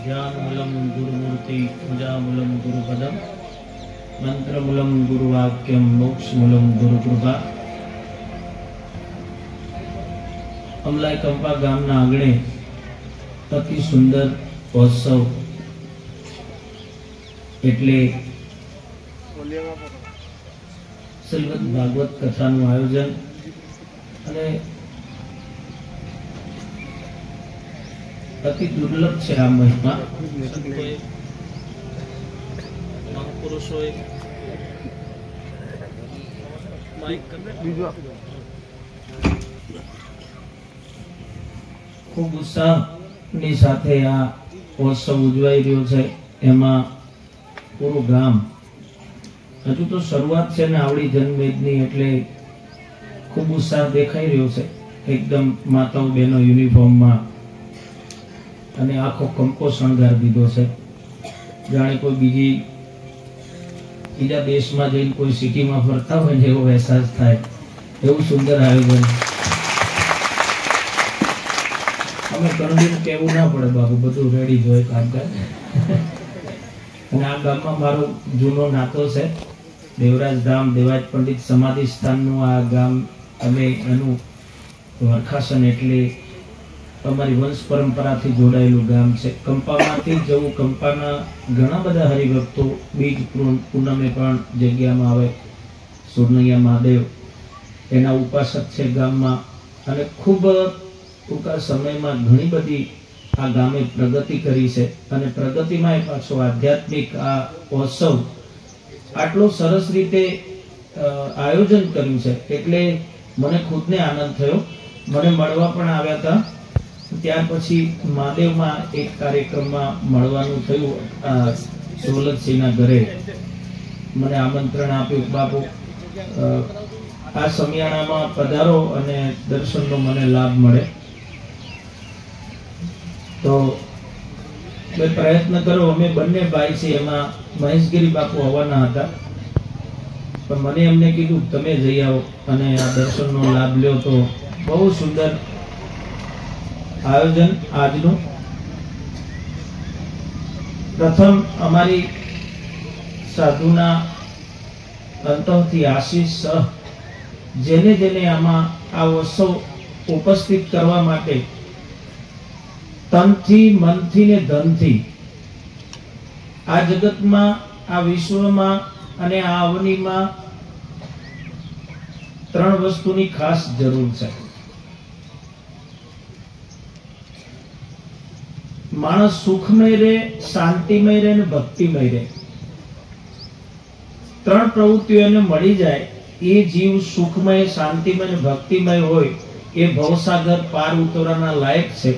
ज्ञानमूलं गुरुमूर्ति पूजामूलं गुरुपदम मंत्रमूलं गुरुवाक्यम मोक्षमूलं गुरुकृपा। अमलाई कंपा गामना आंगणे अति सुंदर उत्सव एटले श्रीमद भागवत कथानुं आयोजन अने अति दुर्लभ है आ महिमा। खूब उत्साहनी साथे आ उत्सव उजवाई रह्यो छे। एमां पूरुं गाम हजू तो शरूआत छे ने आवड़ी जन्मवेदनी एटले खूब उत्साह देखाई रह्यो छे। एकदम माताओ बहनों यूनिफॉर्म में અને આખો કંપો શણગાર દીધો છે। જાણે કોઈ બીજા દેશમાં જઈને કોઈ સિટીમાં ફરતા હોય ને એવો અહેસાસ થાય એવું સુંદર આયોજન। અમે કરડીને કહેવું ના પડે બાબુ, બધું રેડી જ હોય કામકાજ। અને આ ગામમાં મારો જૂનો નાતો છે। દેવરાજ ધામ દેવાજ પંડિત સમાધિ સ્થાનનું આ ગામ અમે એનું વરખાસન એટલે અમારી વંશ પરંપરાથી જોડાયેલું ગામ છે। કંપામાંથી જવું, કંપાના ઘણા બધા હરિભક્તો બીજ પૂનમે પણ જગ્યામાં આવે। સુરનૈયા મહાદેવ એના ઉપાસક છે ગામમાં અને ખૂબ ટૂંકા સમયમાં ઘણી બધી આ ગામે પ્રગતિ કરી છે અને પ્રગતિમાં પાછો આધ્યાત્મિક આ ઉત્સવ આટલો સરસ રીતે આયોજન કર્યું છે એટલે મને ખુદને આનંદ થયો। મને મળવા પણ આવ્યા હતા। ત્યાર પછી મહાદેવમાં એક કાર્યક્રમમાં મળવાનું થયું। દોલતસિંહના ઘરે મને આમંત્રણ આપ્યું, બાપુ આ સમિયાણામાં પધારો અને દર્શનનો મને લાભ મળે તો મેં પ્રયત્ન કર્યો। અમે બંને ભાઈ છે, એમાં મહેશગીરી બાપુ આવવાના હતા પણ મને એમને કીધું તમે જઈ આવો અને આ દર્શનનો લાભ લ્યો। તો બહુ સુંદર आयोजन आजनु। प्रथम अमारी साधुना अंतरथी आशीष जेने जेने आमा आ उत्सव उपस्थित करवा माटे तनथी मनथी ने धनथी आ जगत में आ विश्व में अने आ अवनी में त्रण वस्तुनी खास जरूर है। मानस सुखमय रहे, शांतिमय रहे ने भक्तिमय रहे। त्रण प्रवृत्तिओं ने मळी जाए ए जीव सुखमय, शांतिमय ने भक्तिमय होय ए भवसागर पार उतरवाना लायक छे।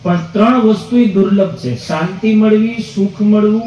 पण त्रण वस्तु दुर्लभ छे, शांति मळवी, सुख मळवुं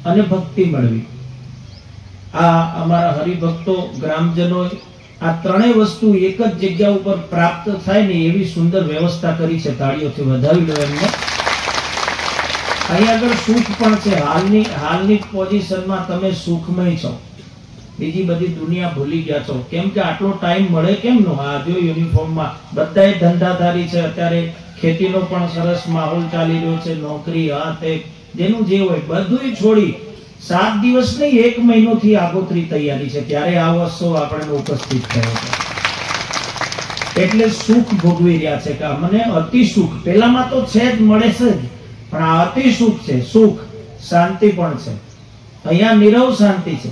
अने भक्ति मळवी। आ अमारा हरिभक्तो ग्रामजनों आ त्रणेय वस्तु एक ज जग्या उपर प्राप्त थाय ने एवी सुंदर व्यवस्था करी छे। ताळीओथी વધાવી લો એમને। અહીં આગળ સુખ પણ છે। હાલની પોઝિશનમાં તમે સુખમય છો, બીજી બધી દુનિયા ભૂલી ગયા છો। કેમ કે આટલો ટાઈમ મળે કેમ નો? આ જો યુનિફોર્મમાં બધાય ધંધાધારી છે। અત્યારે ખેતીનો પણ સરસ માહોલ ચાલી રહ્યો છે, નોકરી આ તે જેનું જે હોય બધુંય છોડી 7 દિવસ નહીં 1 મહિનોથી આગોતરી તૈયારી છે। ત્યારે આ ઉત્સવ આપણે ઉપસ્થિત થયો છે એટલે સુખ ભોગવી રહ્યા છે કે મને અતિ સુખ પહેલામાં તો છે જ, મળે છે જ, પણ આ અતિ સુખ છે। સુખ શાંતિ પણ છે, અહીંયા નિરવ શાંતિ છે।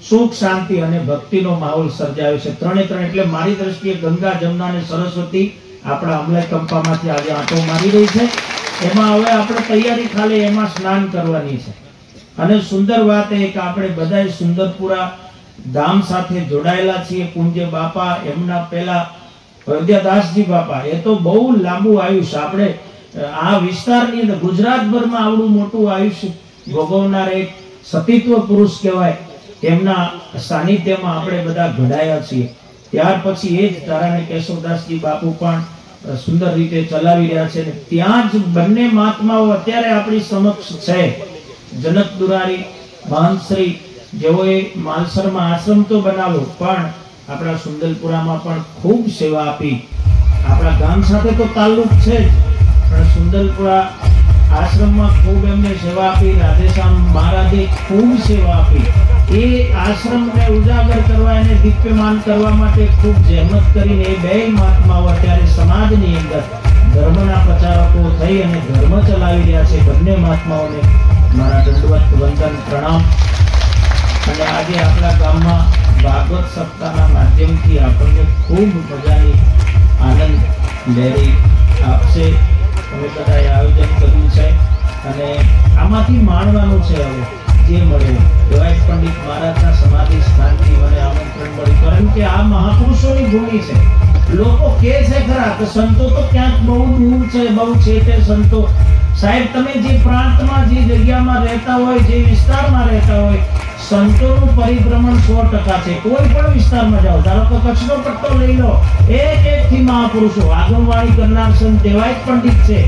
સુખ શાંતિ અને ભક્તિનો માહોલ સર્જાયો છે। ત્રણે ત્રણ એટલે મારી દ્રષ્ટિએ ગંગા જમના અને સરસ્વતી આપણા અમલાઈ કંપામાંથી આજે આંટો મારી રહી છે। એમાં હવે આપણે તૈયારી ખાલી એમાં સ્નાન કરવાની છે। અને સુંદર વાત એ કે આપણે બધાય સુંદરપુરા ધામ સાથે જોડાયેલા છીએ। પૂજ્ય બાપા એમના પહેલા વૈદ્યદાસજી બાપા એ તો બહુ લાંબુ આયુષ્ય આપણે आ विस्तारनी अंदर गुजरातभरमा आवडું મોટું આયુષ્ય ભોગવનાર એક સતીત્વ પુરુષ કહેવાય। તેમના સાનિધ્યમાં આપણે બધા ઘડાયા છીએ। ત્યાર પછી એ જ તારાને કેશવદાસજી બાપુ પણ સુંદર રીતે ચલાવી રહ્યા છે। ત્યાં જ બંને મહાત્માઓ અત્યારે આપણી સમક્ષ છે। જનક દુરારી મહંત શ્રી જેઓએ માલસરમાં આશ્રમ તો બનાવ્યો પણ આપણા સુંદરપુરામાં પણ ખૂબ સેવા આપી। આપણા ગામ સાથે તો તાલ્લુક છે જ, પણ સુંદરપુરા આશ્રમમાં ખૂબ એમને સેવા આપી, રાધેશ્યામ મહારાજે ખૂબ સેવા આપી. એ આશ્રમને ઉજાગર કરવા, એને દિવ્યમાન કરવા માટે ખૂબ જહેમત કરીને એ બે મહાત્માઓ અત્યારે સમાજની અંદર ધર્મના પ્રચારકો થઈ અને ધર્મ ચલાવી રહ્યા છે. બંને મહાત્માઓને મારા દંડવત વંદન પ્રણામ. અને આજે આપણા ગામમાં ભાગવત સપ્તાહના માધ્યમથી આપણને ખૂબ મજાની આનંદ લહેરી આપશે. તમે બધાએ આયોજન કર્યું છે અને આમાંથી માણવાનું છે. હવે જે મળે દેવાય પંડિત મહારાજના સમાધિ સ્થાનથી મને આમંત્રણ મળ્યું, કારણ કે આ મહાપુરુષોની ભૂમિ છે. લોકો કહે છે ખરા કે સંતો તો ક્યાંક બહુ દૂર છે, બહુ છે તે સંતો. સાહેબ, તમે જે પ્રાંતમાં, જે જગ્યામાં રહેતા હોય, જે વિસ્તારમાં રહેતા હોય, સંતોનું પરિભ્રમણ 100% છે. કોઈ પણ વિસ્તારમાં જાઓ, ધારો કે કચ્છનો પટ્ટો લઈ લો, એક થી મહાપુરુષો આગમવાણી કરનાર સંત દેવાય પંડિત છે.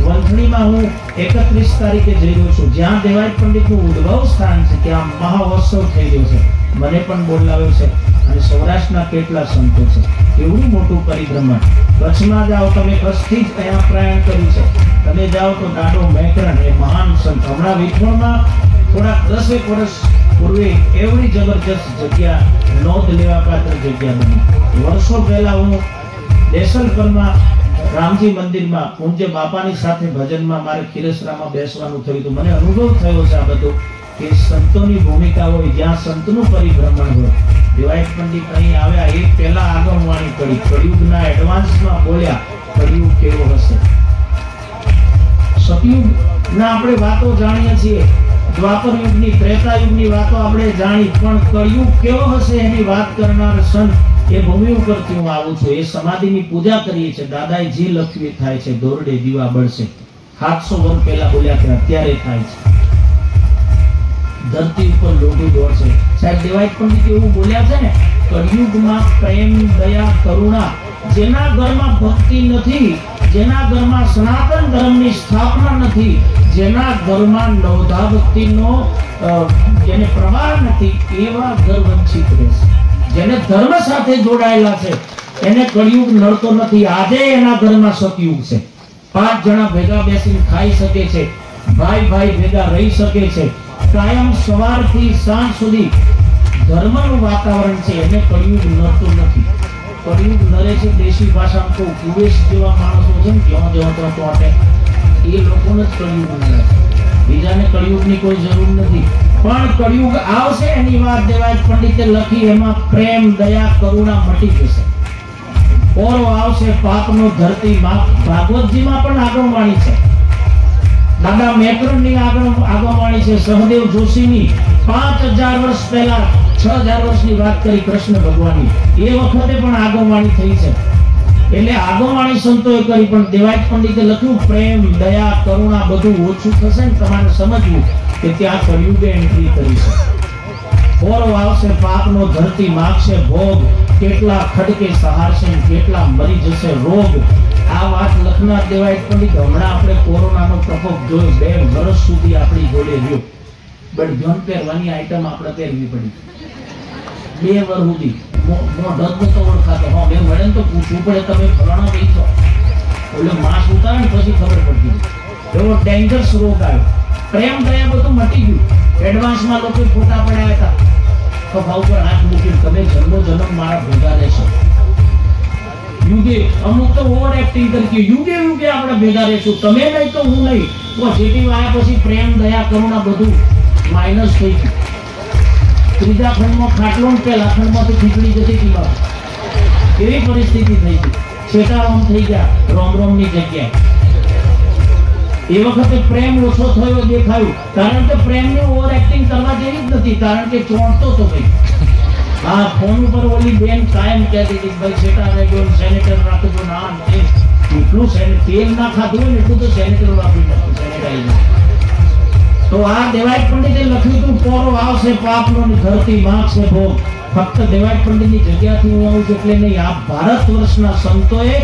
વંથણીમાં હું 31 તારીખે જઈ રહ્યો છું, જ્યાં દેવાય પંડિતનું ઉદ્ભવ સ્થાન છે. ત્યાં મહાઉત્સવ થઈ રહ્યો છે, મને પણ બોલાવ્યો છે. અને સૌરાષ્ટ્રના કેટલા સંતો છે, કેવડું મોટું પરિભ્રમણ. કચ્છમાં જાઓ, તમે કચ્છથી જ અહીંયા પ્રયાણ કર્યું છે. તમે જાઓ તો દાડો મેકરણ, એ મહાન સંત હમણાં વિઠોણમાં થોડાક 10 વર્ષ પૂર્વે એવડી જબરજસ્ત જગ્યા, નોંધ લેવા પાત્ર જગ્યા બની. વર્ષો પહેલા હું દેસલપરમાં રામજી મંદિરમાં પૂજ્ય બાપાની સાથે ભજનમાં મારે ખીરસરામાં બેસવાનું થયું હતું. મને અનુભવ થયો છે આ બધું, કે સંતોની ભૂમિકા હોય, જ્યાં સંતનું પરિભ્રમણ હોય. દેવાય પંડિત અહીં આવ્યા, એ પહેલા આગમવાણી કરી, કળિયુગના એડવાન્સમાં બોલ્યા, કળિયુગ કેવો હશે. સતયુગના આપણે વાતો જાણીએ છીએ, દ્વાપર યુગની, ત્રેતા યુગની વાતો આપણે જાણી, પણ કળિયુગ કેવો હશે એની વાત કરનાર સંત એ ભૂમિ ઉપરથી હું આવું છું. એ સમાધિની પૂજા કરીએ છીએ. દાદાએ જે લખ્યું થાય છે, દોરડે દીવા બળશે. 700 વર્ષ પહેલા બોલ્યા કે અત્યારે થાય છે. ધરતી ઉપર લોઢું દોડશે. સાહેબ, દેવાય પંડિત એવું બોલ્યા છે ને, કળિયુગમાં પ્રેમ, દયા, કરુણા, જેના ઘરમાં ભક્તિ નથી, જેના ઘરમાં સનાતન ધર્મની સ્થાપના નથી, જેના ઘરમાં નવધા ભક્તિનો જેને પ્રવાહ નથી, એવા ઘર વંચિત રહેશે. જેને ધર્મ સાથે જોડાયેલા છે એને કળિયુગ નડતો નથી. આજે એના ઘરમાં સતયુગ છે. 5 જણા ભેગા બેસીને ખાઈ શકે છે, ભાઈ ભાઈ ભેગા રહી શકે છે, કાયમ સવારથી સાંજ સુધી ધર્મનું વાતાવરણ છે. એને કળિયુગ નડતો નથી. કળિયુગ નરે છે દેશી ભાષામાં તો કુવેશ જેવા માણસો છે ને, ક્યાં જવા તો ટોટે, એ લોકોને જ કળિયુગ નડે છે. બીજાને કળિયુગની કોઈ જરૂર નથી. પણ કળિયુગ આવશે એની વાત દેવાય પંડિતે લખી, એમાં પ્રેમ, દયા, કરુણા મટી જશે. ઓરો આવશે પાપનો ધરતી માપ. ભાગવતજીમાં પણ આગમવાણી છે. દાદા મેકરણની આગમવાણી છે. સહદેવ જોશીની 5000 વર્ષ પહેલા 6000 વર્ષની વાત કરી કૃષ્ણ ભગવાનની, એ વખતે પણ આગમવાણી થઈ છે. એટલે આગમવાણી સંતોએ કરી, પણ દેવાય પંડિતે લખ્યું પ્રેમ, દયા, કરુણા બધું ઓછું થશે ને તમારે સમજવું કે ત્યાં કળિયુગે એન્ટ્રી કરી છે. ઓરો આવશે પાપનો ધરતી માગશે ભોગ, કેટલા ખડકે સહારશે, કેટલા મરી જશે રોગ. આ વાત લખનાર દેવાય પંડિત. હમણાં આપણે કોરોનાનો પ્રકોપ જોયો, 2 વર્ષ સુધી આપણી જોડે રહ્યો, બટ ધન પહેરવાની આઈટમ આપણે પહેરવી પડી. 2 વર્ષ સુધી ઢગ તો ઓળખાતો, હા મેં મળે તો પૂછવું પડે, તમે ફલાણા ભાઈ છો, એટલે માસ ઉતારે ને પછી ખબર પડતી. એવો ડેન્જરસ રોગ આવ્યો. પ્રેમ, દયા બધું મટી ગયું. એડવાન્સમાં લોકો ફોટા પડાયા હતા, ખભા ઉપર હાથ મૂકી, તમે જન્મો જન્મ મારા ભેગા રહેશો. યુગે અમુક તો ઓવર એક્ટિંગ કરી, યુગે યુગે આપણે ભેગા રહેશું, તમે નહીં તો હું નહીં. પોઝિટિવ આવ્યા પછી પ્રેમ, દયા, કરુણા બધું માઇનસ થઈ ગયું. ત્રીજા ખંડમાં ખાટલો ને પહેલા ખંડમાંથી ખીચડી જતી હતી બાબા, એવી પરિસ્થિતિ થઈ ગઈ. છેટારામ થઈ ગયા રોમ રોમની જગ્યાએ. એ વખતે પ્રેમ ઓછો થયો દેખાયું, કારણ કે પ્રેમની ઓવર એક્ટિંગ કરવા જેવી જ નથી, કારણ કે ચોંટતો તો ભાઈ. હા, ફોન ઉપર ઓલી બેન કાયમ કહેતી હતી ભાઈ છેટા રહેજો, સેનેટર રાખજો, ના એટલું તેલ ના ખાધું હોય ને એટલું તો સેનેટર વાપરી નાખતું, સેનેટાઈઝર. તો આ દેવાય પંડિતે લખ્યું હતું, પોરો આવશે પાપનો ધરતી માગશે ભોગ. ફક્ત દેવાય પંડિતની જગ્યાથી હું આવું છું એટલે નહીં, આ ભારત વર્ષના સંતોએ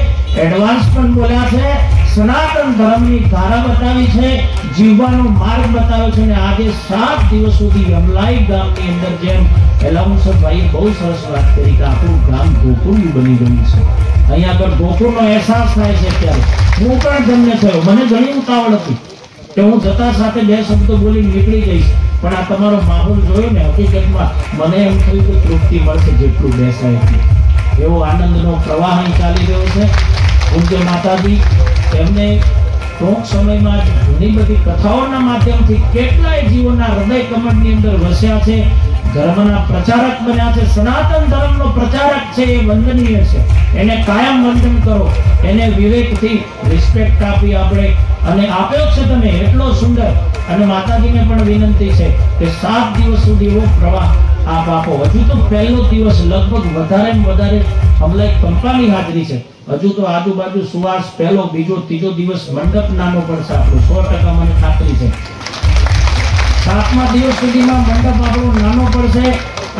એડવાન્સ પણ બોલ્યા છે, સનાતન ધર્મની ધારા બતાવી છે, જીવવાનો માર્ગ બતાવ્યો છે. અને આજે 7 દિવસ સુધી અમલાઈ ગામની અંદર જેમ એલાઉન્સરભાઈએ બહુ સરસ વાત કરી કે આપણું ગામ ગોકુળિયું બની ગયું છે. અહીંયા આગળ ગોકુળનો અહેસાસ થાય છે. અત્યારે હું પણ તમને થયો, મને ઘણી ઉતાવળ હતી, કે હું જતા સાથે બે શબ્દો બોલીને નીકળી જઈશ, પણ આ તમારો માહોલ જોયો ને હકીકતમાં મને એમ થયું કે તૃપ્તિ મળશે જેટલું બેસાય એટલું. એવો આનંદનો પ્રવાહ અહીં ચાલી રહ્યો છે. પૂજ્ય માતાજી એમને ટૂંક સમયમાં ઘણી બધી કથાઓના માધ્યમથી કેટલાય જીવોના હૃદય કમળની અંદર વસ્યા છે, ધર્મના પ્રચારક બન્યા છે. સનાતન ધર્મનો પ્રચારક છે એ વંદનીય છે, એને કાયમ વંદન કરો, એને વિવેકથી રિસ્પેક્ટ આપી આપણે, અને આપ્યો છે તમે એટલો સુંદર. અને માતાજીને પણ વિનંતી છે કે 7 દિવસ સુધી એવો પ્રવાહ આપ આપો. હજુ તો પહેલો દિવસ લગભગ વધારે ને વધારે અમલાઈ કંપાની હાજરી છે. હજુ તો આજુબાજુ સુવાસ પહેલો બીજો ત્રીજો દિવસ મંડપ નાનો પડશે આપણો, 100% મને ખાતરી છે. 7મા દિવસ સુધીમાં મંડપ આપણો નાનો પડશે.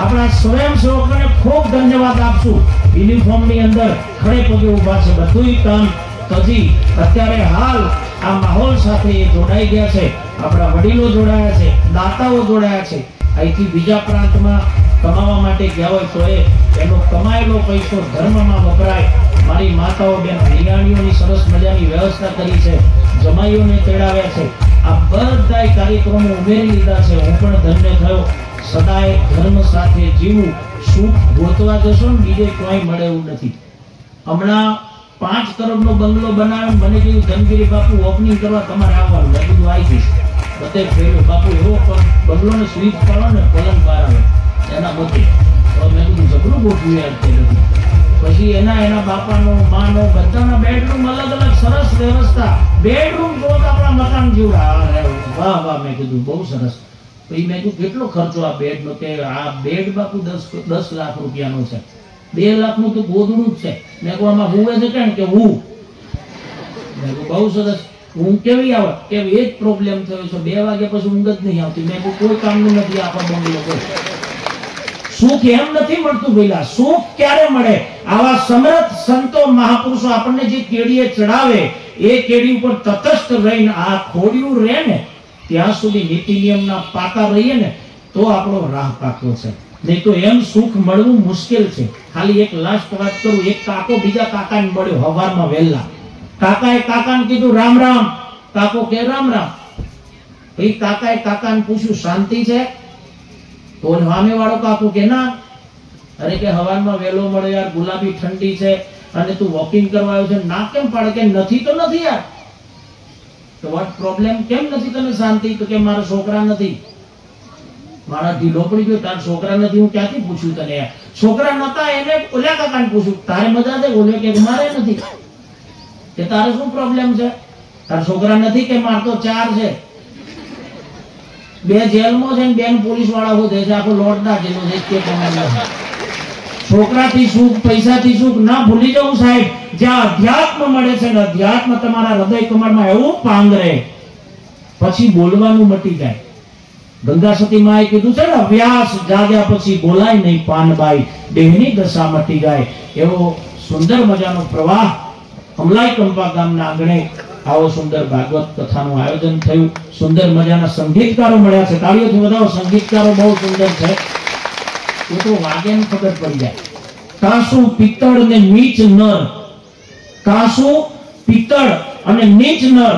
આપણા સ્વયંસેવકોને ખૂબ ધન્યવાદ આપશું. યુનિફોર્મની અંદર ખડે પગે ઊભા છે, બધું કામ તજી અત્યારે હાલ આ માહોલ સાથે જોડાઈ ગયા છે. આપણા વડીલો જોડાયા છે, દાતાઓ જોડાયા છે. અહીંથી બીજા પ્રાંતમાં કમાવા માટે ગયા હોય તો એનો કમાયેલો પૈસો ધર્મમાં વપરાય. મારી માતાઓ બેન નિયાણીઓની સરસ મજાની વ્યવસ્થા કરી છે, જમાઈઓને તેડાવ્યા છે. આ બધા કાર્યક્રમો ઉમેરી લીધા છે. હું પણ ધન્ય થયો. સદાય ધર્મ સાથે જીવવું. સુખ ગોતવા જશો ને બીજે કોઈ મળે એવું નથી. હમણાં 5 કરોડનો બંગલો બનાવ્યો, મને કીધું ધનગીરી બાપુ ઓપનિંગ કરવા તમારે આવવાનું. મેં કીધું આવી જઈશ. બધે ફેર્યો બાપુ એવો બંગલો ને સ્વીચ પાડો ને પલંગ બહાર આવે એના મોતી. મેં કીધું જબરું ગોઠવ્યું યાદ નથી. પછી એના બાપાનો માનો બધાના બેડરૂમ અલગ અલગ સરસ વ્યવસ્થા. બેડરૂમ જો આપણા મકાન જેવડા. વાહ વાહ, મેં કીધું બહુ સરસ. પછી મેં કીધું કેટલો ખર્ચો આ બેડનો? કે આ બેડ બાપુ 10 લાખ રૂપિયાનો છે. 2 લાખનું તો ગોદડું જ છે. મેં કહું આમાં હુવે છે કેમ? કે હું મેં કહું બહુ સરસ. ઊંઘ કેવી આવે? કે એ જ પ્રોબ્લેમ થયો છે, 2 વાગ્યા પછી ઊંઘ જ નહીં આવતી. મેં કહું કોઈ કામનું નથી આખા બંગલો. સુખ એમ નથી મળતું ભઈલા. સુખ ક્યારે મળે? આવા સમર્થ સંતો મહાપુરુષો આપણને જે કેડીએ ચડાવે એ કેડી ઉપર તટસ્થ રહીને આ ખોડિયું રહે ને ત્યાં સુધી નીતિ નિયમના પાકા રહીએ ને તો આપણો રાહ પાક્યો છે. નહીં તો એમ સુખ મળવું મુશ્કેલ છે. ખાલી એક લાસ્ટ વાત કરું. એક કાકો બીજા કાકાને મળ્યો હવારમાં વહેલા. કાકાએ કાકાને કીધું રામ રામ. કાકો કે રામ રામ. ભાઈ કાકાએ કાકાને પૂછ્યું શાંતિ છે? તો સામે વાળો કાકો કે ના. અરે કે હવારમાં વહેલો મળે યાર, ગુલાબી ઠંડી છે અને તું વોકિંગ કરવા આવ્યો છે. ના કેમ પાડે? કે નથી તો નથી યાર. તો વોટ પ્રોબ્લેમ? કેમ નથી તને શાંતિ? તો કે મારા છોકરા નથી. મારા ઢીલો પડી ગયો. તારા છોકરા નથી? હું ક્યાંથી પૂછ્યું તને યાર? છોકરા નતા એને ઓલા કાકાને પૂછ્યું. તારે મજા છે? ઓલે કે મારે નથી. કે તારે શું પ્રોબ્લેમ છે? તારા છોકરા નથી? કે માર તો 4 છે. 2 જેલમાં છે ને 2 પોલીસ વાળા હોદે છે. આખો લોટના જેલો છે. કે છોકરાથી સુખ, પૈસાથી સુખ ના ભૂલી જવું સાહેબ. જ્યાં અધ્યાત્મ મળે છે ને અધ્યાત્મ તમારા હૃદય કમળમાં એવું પાંગરે પછી બોલવાનું મટી જાય. ગંગા સતી માએ કીધું છે ને અભ્યાસ જાગ્યા પછી બોલાય નહીં પાનબાઈ, દેહની દશા મટી જાય. એવો સુંદર મજાનો પ્રવાહ અમલાઈ કંપા ગામના આંગણે આવો સુંદર ભાગવત કથાનું આયોજન થયું. સુંદર મજાના સંગીતકારો મળ્યા છે. તાળીઓથી વધાવો. સંગીતકારો બહુ સુંદર છે. એ તો વાગે ને ખબર પડી જાય. કાસુ પિત્તળ ને નીચ નર, કાસુ પિત્તળ અને નીચ નર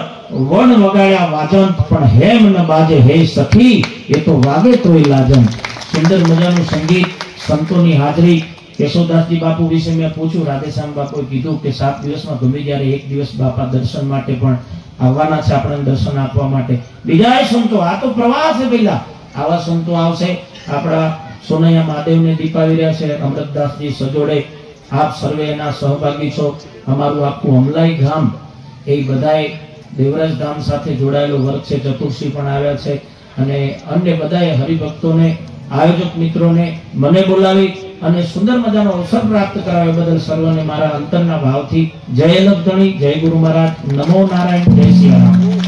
વણ વગાડ્યા વાજંત પણ હેમ ન બાજે હે સખી, એ તો વાગે તોય લાજન. સુંદર મજાનું સંગીત, સંતોની હાજરી. કેશવદાસજી બાપુ વિશે મેં પૂછ્યું. રાધેશ્યામ બાપુએ કીધું કે 7 દિવસમાં ગમે જ્યારે 1 દિવસ બાપા દર્શન માટે પણ આવવાના છે, આપણને દર્શન આપવા માટે. બીજા સંતો, આ તો પ્રવાહ છે પહેલા. આવા સંતો આવશે. આપણા સોનૈયા મહાદેવને દીપાવી રહ્યા છે અમૃતદાસજી સજોડે. આપ સર્વે એના સહભાગી છો. અમારું આખું અમલાઈ ગામ એ બધાએ દેવરાજ ધામ સાથે જોડાયેલો વર્ગ છે. ચતુર્સી પણ આવ્યા છે અને અન્ય બધાએ હરિભક્તોને, આયોજક મિત્રોને મને બોલાવી અને સુંદર મજાનો અવસર પ્રાપ્ત કરાવ્યો બદલ સર્વને મારા અંતરના ભાવથી જય લખધણી, જય ગુરુ મહારાજ, નમો નારાયણ, જય સિયારામ.